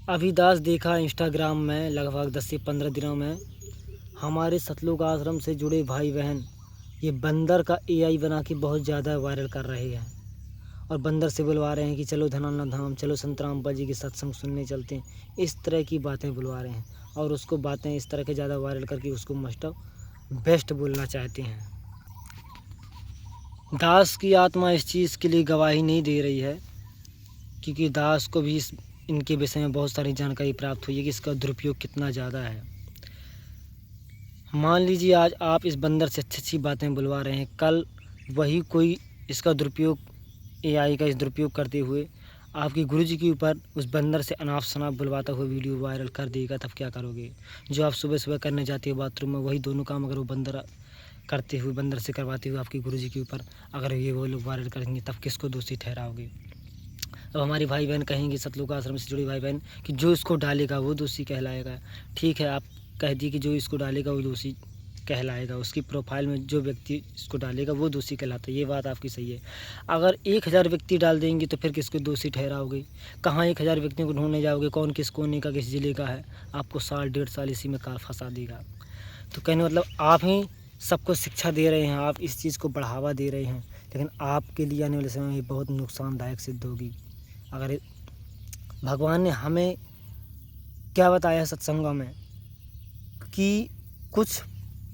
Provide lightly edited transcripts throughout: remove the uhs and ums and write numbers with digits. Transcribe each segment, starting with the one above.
अभी दास देखा इंस्टाग्राम में लगभग 10 से 15 दिनों में हमारे सतलुज आश्रम से जुड़े भाई बहन ये बंदर का एआई बना के बहुत ज़्यादा वायरल कर रहे हैं और बंदर से बुलवा रहे हैं कि चलो धनाना धाम, चलो संत रामपाल जी की सत्संग सुनने चलते हैं। इस तरह की बातें बुलवा रहे हैं और उसको बातें इस तरह के ज़्यादा वायरल करके उसको मस्ट बेस्ट बोलना चाहते हैं। दास की आत्मा इस चीज़ के लिए गवाही नहीं दे रही है क्योंकि दास को भी इनके विषय में बहुत सारी जानकारी प्राप्त हुई है कि इसका दुरुपयोग कितना ज़्यादा है। मान लीजिए आज आप इस बंदर से अच्छी अच्छी बातें बुलवा रहे हैं, कल वही कोई इसका दुरुपयोग एआई का इस दुरुपयोग करते हुए आपके गुरुजी के ऊपर उस बंदर से अनाप शनाप बुलवाता हुआ वीडियो वायरल कर देगा, तब क्या करोगे? जो आप सुबह सुबह करने जाते हो बाथरूम में, वही दोनों काम अगर वो बंदर करते हुए, बंदर से करवाते हुए आपके गुरुजी के ऊपर अगर ये वो लोग वायरल करेंगे, तब किसको दोषी ठहराओगे? अब हमारी भाई बहन कहेंगे, सतलुज आश्रम से जुड़े भाई बहन, कि जो इसको डालेगा वो दोषी कहलाएगा। ठीक है, आप कह दिए कि जो इसको डालेगा वो दोषी कहलाएगा, उसकी प्रोफाइल में जो व्यक्ति इसको डालेगा वो दोषी कहलाता है। ये बात आपकी सही है। अगर 1000 व्यक्ति डाल देंगे तो फिर किसको दोषी ठहराओगे? कहाँ 1000 व्यक्तियों को ढूंढने जाओगे? कौन किस कोने का, किस ज़िले का है? आपको साल 1.5 साल इसी में कार फंसा देगा। तो कहने मतलब आप ही सबको शिक्षा दे रहे हैं, आप इस चीज़ को बढ़ावा दे रहे हैं, लेकिन आपके लिए आने वाले समय में बहुत नुकसानदायक सिद्ध होगी। अगर भगवान ने हमें क्या बताया सत्संगों में कि कुछ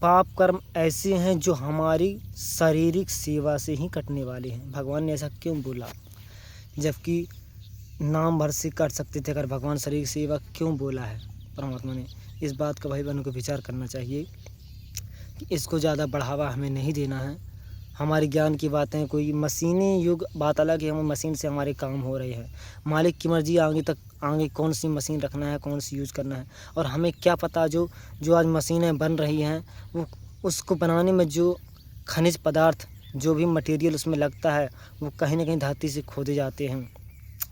पाप कर्म ऐसे हैं जो हमारी शारीरिक सेवा से ही कटने वाले हैं। भगवान ने ऐसा क्यों बोला? जबकि नाम भर से कर सकते थे, अगर भगवान शारीरिक सेवा क्यों बोला है परमात्मा ने? इस बात का भाई बहनों को विचार करना चाहिए कि इसको ज़्यादा बढ़ावा हमें नहीं देना है। हमारे ज्ञान की बातें, कोई मशीनी युग बात अलग है, हम मशीन से हमारे काम हो रहे हैं। मालिक की मर्जी आगे कौन सी मशीन रखना है, कौन सी यूज़ करना है, और हमें क्या पता जो आज मशीनें बन रही हैं वो उसको बनाने में जो खनिज पदार्थ, जो भी मटेरियल उसमें लगता है, वो कहीं ना कहीं धरती से खोदे जाते हैं।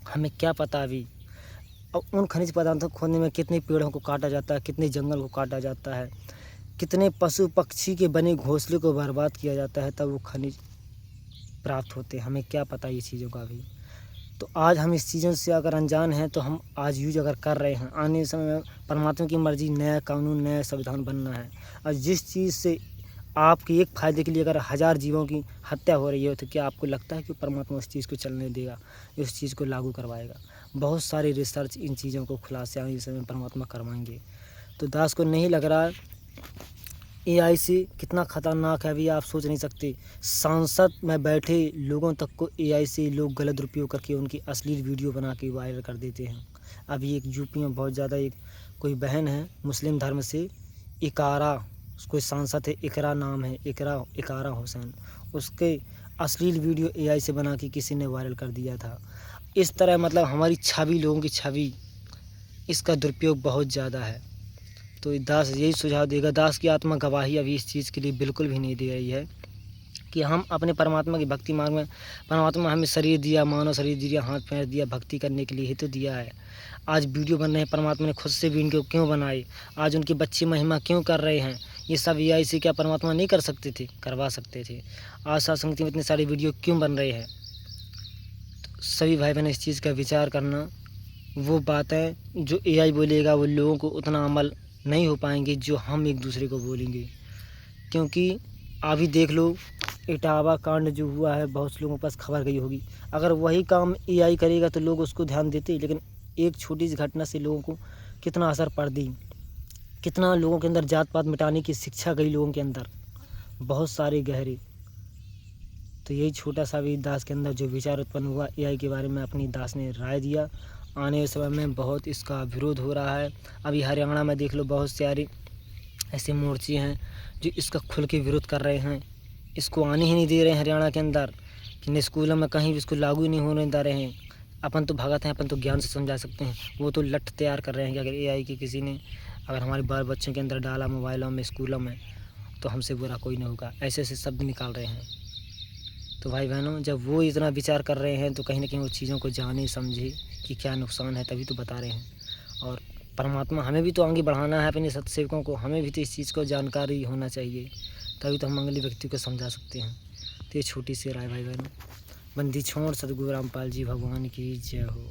हमें क्या पता अभी। और उन खनिज पदार्थों को खोदने में कितने पेड़ों को काटा जाता है, कितने जंगल को काटा जाता है, कितने पशु पक्षी के बने घोंसले को बर्बाद किया जाता है, तब वो खनिज प्राप्त होते हैं। हमें क्या पता ये चीज़ों का भी। तो आज हम इस चीज़ों से अगर अनजान हैं तो हम आज यूज अगर कर रहे हैं, आने समय में परमात्मा की मर्जी नया कानून, नया संविधान बनना है। और जिस चीज़ से आपके एक फ़ायदे के लिए अगर 1000 जीवों की हत्या हो रही है, तो क्या आपको लगता है कि परमात्मा उस चीज़ को चलने देगा, उस चीज़ को लागू करवाएगा? बहुत सारे रिसर्च इन चीज़ों को खुलासे आने समय परमात्मा करवाएंगे। तो दास को नहीं लग रहा एआई से कितना ख़तरनाक है अभी आप सोच नहीं सकते। सांसद में बैठे लोगों तक को एआई से लोग गलत उपयोग करके उनकी अश्लील वीडियो बना के वायरल कर देते हैं। अभी एक यूपी में बहुत ज़्यादा एक कोई बहन है मुस्लिम धर्म से, इकारा, कोई सांसद है, इकरा नाम है, इकारा हुसैन, उसके अश्लील वीडियो एआई से बना के किसी ने वायरल कर दिया था। इस तरह मतलब हमारी छवि, लोगों की छवि, इसका दुरुपयोग बहुत ज़्यादा है। तो दास यही सुझाव देगा, दास की आत्मा गवाही अभी इस चीज़ के लिए बिल्कुल भी नहीं दे रही है कि हम अपने परमात्मा की भक्ति मार्ग में, परमात्मा हमें शरीर दिया, मानव शरीर दिया, हाथ पैर दिया, भक्ति करने के लिए ही तो दिया है। आज वीडियो बन रहे हैं, परमात्मा ने खुद से भी इनको क्यों बनाए? आज उनके बच्चे महिमा क्यों कर रहे हैं? ये सब एआई से क्या परमात्मा नहीं कर सकते थे? करवा सकते थे। आज सत्संग में इतने सारे वीडियो क्यों बन रहे हैं? तो सभी भाई बहन इस चीज़ का विचार करना। वो बातें जो एआई बोलेगा वो लोगों को उतना अमल नहीं हो पाएंगे जो हम एक दूसरे को बोलेंगे। क्योंकि अभी देख लो इटावा कांड जो हुआ है, बहुत से लोगों के पास खबर गई होगी। अगर वही काम एआई करेगा तो लोग उसको ध्यान देते, लेकिन एक छोटी सी घटना से लोगों को कितना असर पड़ दी, कितना लोगों के अंदर जात पात मिटाने की शिक्षा गई लोगों के अंदर, बहुत सारे गहरे। तो यही छोटा सा भी दास के अंदर जो विचार उत्पन्न हुआ एआई के बारे में, अपनी दास ने राय दिया। आने वाले समय में बहुत इसका विरोध हो रहा है। अभी हरियाणा में देख लो बहुत सारे ऐसे मोर्चे हैं जो इसका खुल के विरोध कर रहे हैं। इसको आने ही नहीं दे रहे हैं हरियाणा के अंदर, कि स्कूलों में कहीं भी इसको लागू ही नहीं होने दे रहे हैं। अपन तो भगत हैं, अपन तो ज्ञान से समझा सकते हैं, वो तो लठ तैयार कर रहे हैं कि अगर एआई की किसी ने अगर हमारे बाल बच्चों के अंदर डाला, मोबाइलों में, स्कूलों में, तो हमसे बुरा कोई नहीं होगा। ऐसे ऐसे शब्द निकाल रहे हैं। तो भाई बहनों, जब वो इतना विचार कर रहे हैं तो कहीं ना कहीं वो चीज़ों को जाने समझे कि क्या नुकसान है, तभी तो बता रहे हैं। और परमात्मा हमें भी तो आगे बढ़ाना है, अपने सत्सेवकों को, हमें भी तो इस चीज़ को जानकारी होना चाहिए, तभी तो हम अगले व्यक्ति को समझा सकते हैं। तो ये छोटी सी राय भाई बहनों। बंदी छोड़ सतगुरु रामपाल जी भगवान की जय हो।